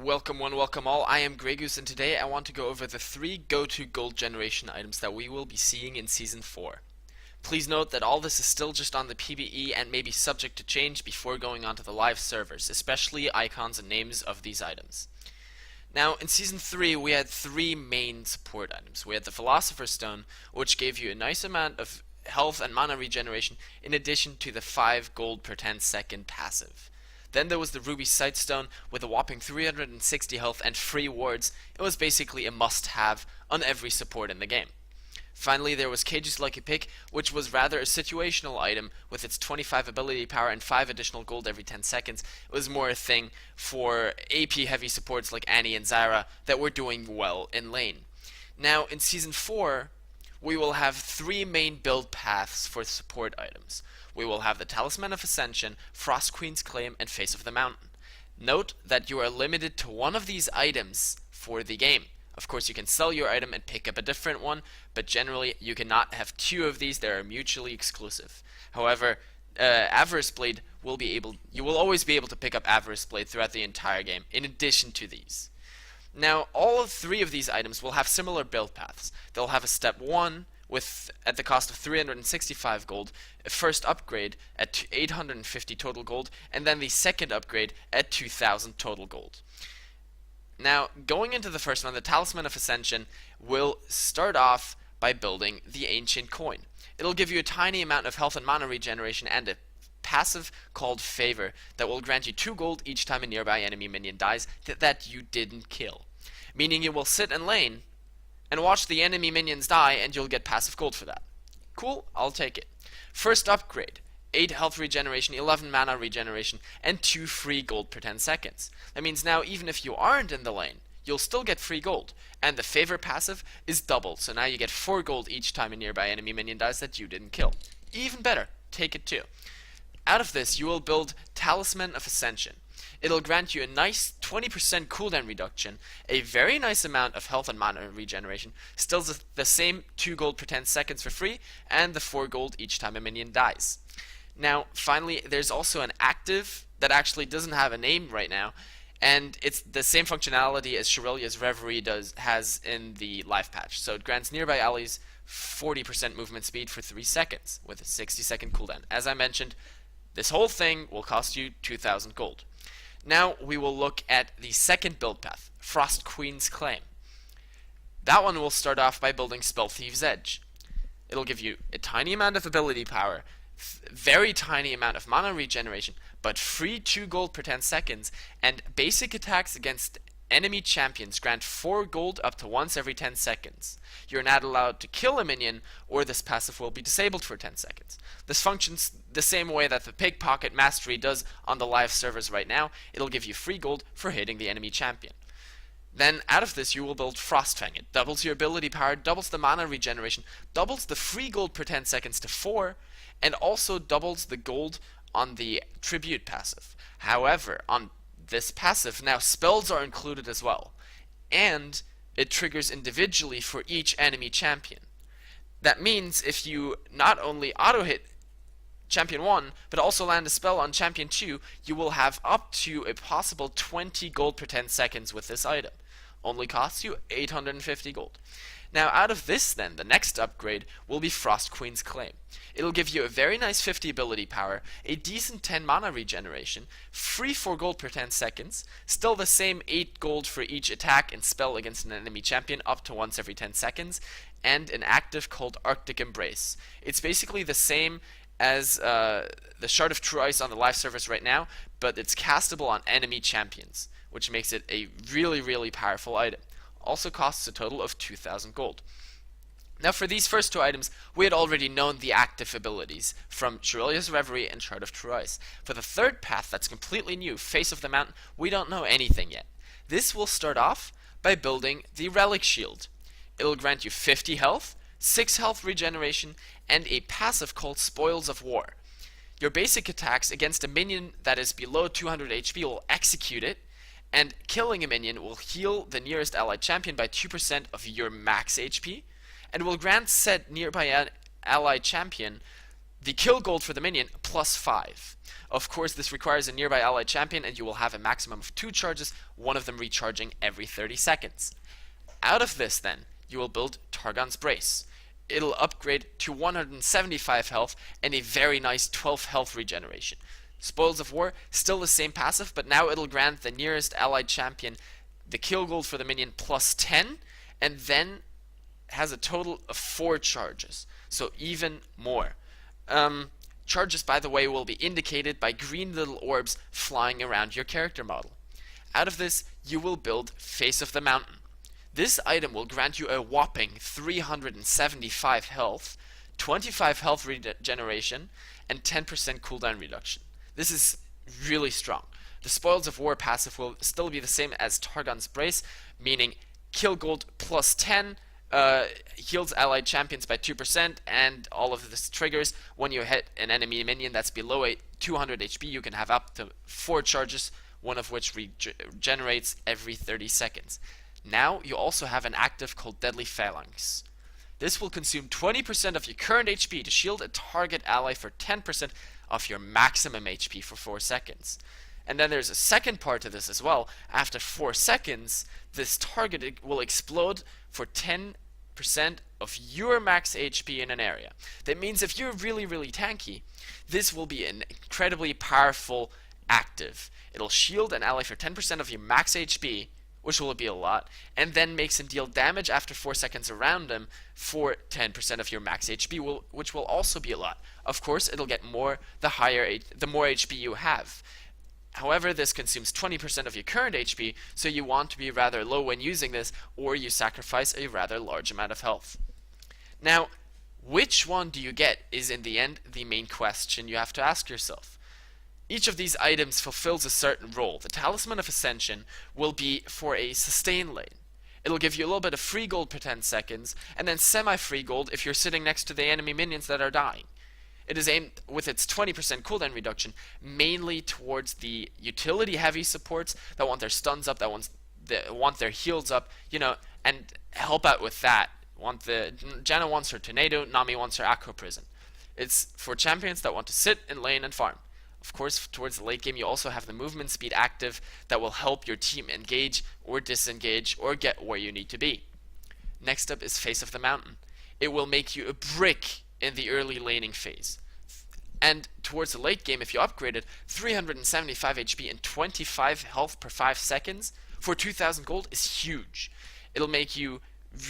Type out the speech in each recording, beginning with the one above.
Welcome one, welcome all. I am Grey Goose, and today I want to go over the 3 go-to gold generation items that we will be seeing in Season 4. Please note that all this is still just on the PvE and may be subject to change before going onto the live servers, especially icons and names of these items. Now, in Season 3, we had 3 main support items. We had the Philosopher's Stone, which gave you a nice amount of health and mana regeneration, in addition to the 5 gold per 10-second passive. Then there was the Ruby Sightstone with a whopping 360 health and free wards. It was basically a must-have on every support in the game. Finally, there was Cage's Lucky Pick, which was rather a situational item with its 25 ability power and 5 additional gold every 10 seconds. It was more a thing for AP heavy supports like Annie and Zyra that were doing well in lane. Now, in Season 4, we will have 3 main build paths for support items. We will have the Talisman of Ascension, Frost Queen's Claim, and Face of the Mountain. Note that you are limited to one of these items for the game. Of course, you can sell your item and pick up a different one, but generally you cannot have 2 of these. They are mutually exclusive. However, Avarice Blade you will always be able to pick up Avarice Blade throughout the entire game, in addition to these. Now, all 3 of these items will have similar build paths. They'll have a step 1 at the cost of 365 gold, a first upgrade at 850 total gold, and then the second upgrade at 2000 total gold. Now, going into the first one, the Talisman of Ascension will start off by building the Ancient Coin. It'll give you a tiny amount of health and mana regeneration and a passive called Favor that will grant you 2 gold each time a nearby enemy minion dies that you didn't kill. Meaning you will sit in lane and watch the enemy minions die, and you'll get passive gold for that. Cool, I'll take it. First upgrade, 8 health regeneration, 11 mana regeneration, and 2 free gold per 10 seconds. That means now even if you aren't in the lane, you'll still get free gold. And the Favor passive is doubled, so now you get 4 gold each time a nearby enemy minion dies that you didn't kill. Even better, take it too. Out of this, you will build Talisman of Ascension. It'll grant you a nice 20% cooldown reduction, a very nice amount of health and mana regeneration, still the same 2 gold per 10 seconds for free, and the 4 gold each time a minion dies. Now, finally, there's also an active that actually doesn't have a name right now, and it's the same functionality as Shirelia's Reverie has in the live patch. So it grants nearby allies 40% movement speed for 3 seconds, with a 60-second cooldown. As I mentioned, this whole thing will cost you 2,000 gold. Now we will look at the second build path, Frost Queen's Claim. That one will start off by building Spell Thief's Edge. It'll give you a tiny amount of ability power, very tiny amount of mana regeneration, but free 2 gold per 10 seconds, and basic attacks against enemy champions grant 4 gold up to once every 10 seconds. You're not allowed to kill a minion, or this passive will be disabled for 10 seconds. This functions the same way that the Pickpocket Mastery does on the live servers right now. It'll give you free gold for hitting the enemy champion. Then, out of this, you will build Frostfang. It doubles your ability power, doubles the mana regeneration, doubles the free gold per 10 seconds to 4, and also doubles the gold on the Tribute passive. However, on this passive, now spells are included as well, and it triggers individually for each enemy champion. That means if you not only auto-hit Champion 1, but also land a spell on Champion 2, you will have up to a possible 20 gold per 10 seconds with this item. Only costs you 850 gold. Now out of this then, the next upgrade will be Frost Queen's Claim. It'll give you a very nice 50 ability power, a decent 10 mana regeneration, free 4 gold per 10 seconds, still the same 8 gold for each attack and spell against an enemy champion up to once every 10 seconds, and an active called Arctic Embrace. It's basically the same as the Shard of True Ice on the live servers right now, but it's castable on enemy champions, which makes it a really, really powerful item. Also costs a total of 2,000 gold. Now for these first 2 items, we had already known the active abilities from Shirelia's Reverie and Shard of True Ice. For the third path that's completely new, Face of the Mountain, we don't know anything yet. This will start off by building the Relic Shield. It'll grant you 50 health, 6 health regeneration, and a passive called Spoils of War. Your basic attacks against a minion that is below 200 HP will execute it, and killing a minion will heal the nearest allied champion by 2% of your max HP, and will grant said nearby allied champion The kill gold for the minion, plus 5. Of course, this requires a nearby allied champion, and you will have a maximum of 2 charges, one of them recharging every 30 seconds. Out of this, then, you will build Targon's Brace. It'll upgrade to 175 health and a very nice 12 health regeneration. Spoils of War, still the same passive, but now it'll grant the nearest allied champion the kill gold for the minion plus 10, and then has a total of 4 charges, so even more. Charges, by the way, will be indicated by green little orbs flying around your character model. Out of this, you will build Face of the Mountain. This item will grant you a whopping 375 health, 25 health regeneration, and 10% cooldown reduction. This is really strong. The Spoils of War passive will still be the same as Targon's Brace, meaning kill gold plus 10, heals allied champions by 2%, and all of this triggers when you hit an enemy minion that's below 200 HP. You can have up to 4 charges, one of which regenerates every 30 seconds. Now you also have an active called Deadly Phalanx. This will consume 20% of your current HP to shield a target ally for 10% of your maximum HP for 4 seconds. And then there's a second part to this as well. After 4 seconds, this target will explode for 10% of your max HP in an area. That means if you're really, really tanky, this will be an incredibly powerful active. It'll shield an ally for 10% of your max HP, which will be a lot, and then makes him deal damage after 4 seconds around him for 10% of your max HP, which will also be a lot. Of course, it'll get more the more HP you have. However, this consumes 20% of your current HP, so you want to be rather low when using this, or you sacrifice a rather large amount of health. Now, which one do you get is in the end the main question you have to ask yourself. Each of these items fulfills a certain role. The Talisman of Ascension will be for a sustain lane. It'll give you a little bit of free gold per 10 seconds, and then semi-free gold if you're sitting next to the enemy minions that are dying. It is aimed, with its 20% cooldown reduction, mainly towards the utility-heavy supports that want their stuns up, that want their heals up, and help out with that. Janna wants her Tornado, Nami wants her Acro Prison. It's for champions that want to sit in lane and farm. Of course, towards the late game, you also have the movement speed active that will help your team engage or disengage or get where you need to be. Next up is Face of the Mountain. It will make you a brick in the early laning phase. And towards the late game, if you upgrade it, 375 HP and 25 health per 5 seconds for 2000 gold is huge. It'll make you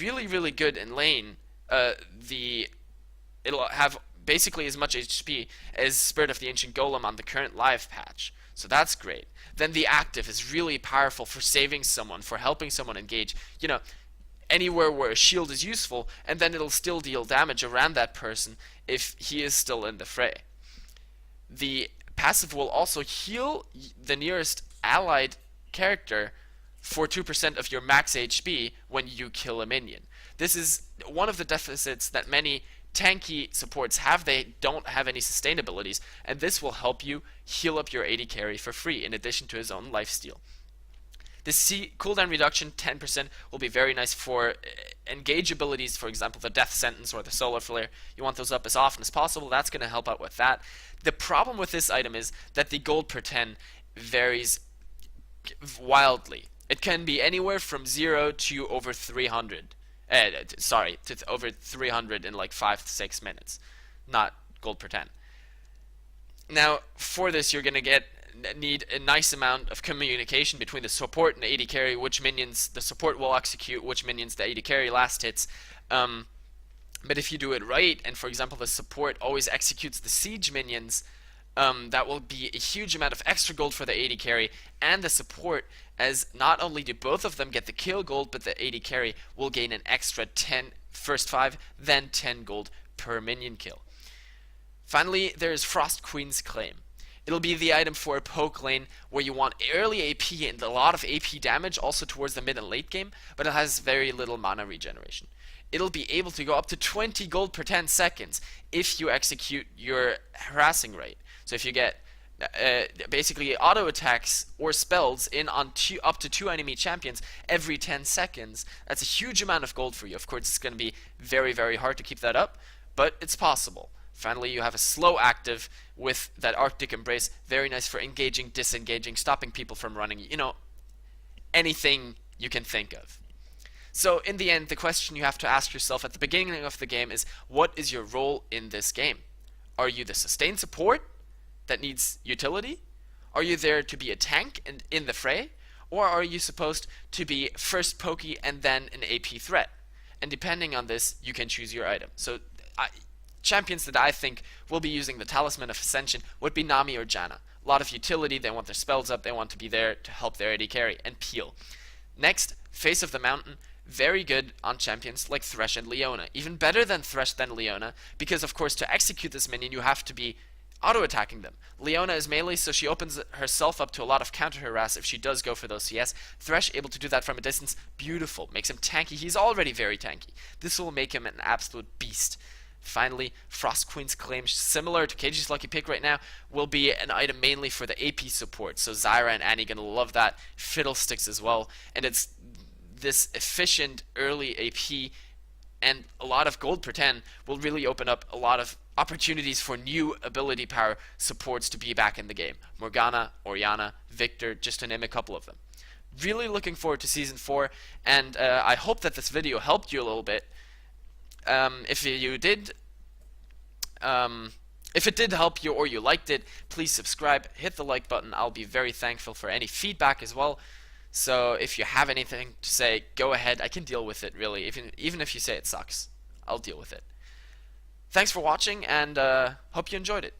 really, really good in lane. It'll have basically as much HP as Spirit of the Ancient Golem on the current live patch. So that's great. Then the active is really powerful for saving someone, for helping someone engage. Anywhere where a shield is useful, and then it'll still deal damage around that person if he is still in the fray. The passive will also heal the nearest allied character for 2% of your max HP when you kill a minion. This is one of the deficits that many tanky supports have. They don't have any sustain abilities, and this will help you heal up your AD carry for free in addition to his own lifesteal. The cooldown reduction, 10%, will be very nice for engage abilities, for example, the Death Sentence or the Solar Flare. You want those up as often as possible. That's going to help out with that. The problem with this item is that the gold per 10 varies wildly. It can be anywhere from 0 to over 300. To over 300 in like 5 to 6 minutes. Not gold per 10. Now, for this, you're going to need a nice amount of communication between the support and the AD carry, which minions the support will execute, which minions the AD carry last hits. But if you do it right, and for example the support always executes the siege minions, that will be a huge amount of extra gold for the AD carry and the support, as not only do both of them get the kill gold, but the AD carry will gain an extra 10 first 5, then 10 gold per minion kill. Finally, there is Frost Queen's Claim. It'll be the item for a poke lane where you want early AP and a lot of AP damage also towards the mid and late game, but it has very little mana regeneration. It'll be able to go up to 20 gold per 10 seconds if you execute your harassing rate. So if you get basically auto attacks or spells in on up to 2 enemy champions every 10 seconds, that's a huge amount of gold for you. Of course, it's going to be very, very hard to keep that up, but it's possible. Finally, you have a slow active with that Arctic Embrace. Very nice for engaging, disengaging, stopping people from running. Anything you can think of. So in the end, the question you have to ask yourself at the beginning of the game is, what is your role in this game? Are you the sustain support that needs utility? Are you there to be a tank in the fray? Or are you supposed to be first pokey and then an AP threat? And depending on this, you can choose your item. So champions that I think will be using the Talisman of Ascension would be Nami or Janna. A lot of utility, they want their spells up, they want to be there to help their AD carry, and peel. Next, Face of the Mountain, very good on champions like Thresh and Leona. Even better than Thresh than Leona, because of course to execute this minion you have to be auto-attacking them. Leona is melee, so she opens herself up to a lot of counter-harass if she does go for those CS. Thresh able to do that from a distance, beautiful. Makes him tanky. He's already very tanky. This will make him an absolute beast. Finally, Frost Queen's Claim, similar to KG's lucky pick right now, will be an item mainly for the AP support. So Zyra and Annie gonna love that. Fiddlesticks as well. And it's this efficient early AP and a lot of gold per 10 will really open up a lot of opportunities for new ability power supports to be back in the game. Morgana, Orianna, Victor, just to name a couple of them. Really looking forward to Season 4, and I hope that this video helped you a little bit. If it did help you or you liked it, please subscribe, hit the like button. I'll be very thankful for any feedback as well. So if you have anything to say, go ahead. I can deal with it, really. Even if you say it sucks, I'll deal with it. Thanks for watching, and hope you enjoyed it.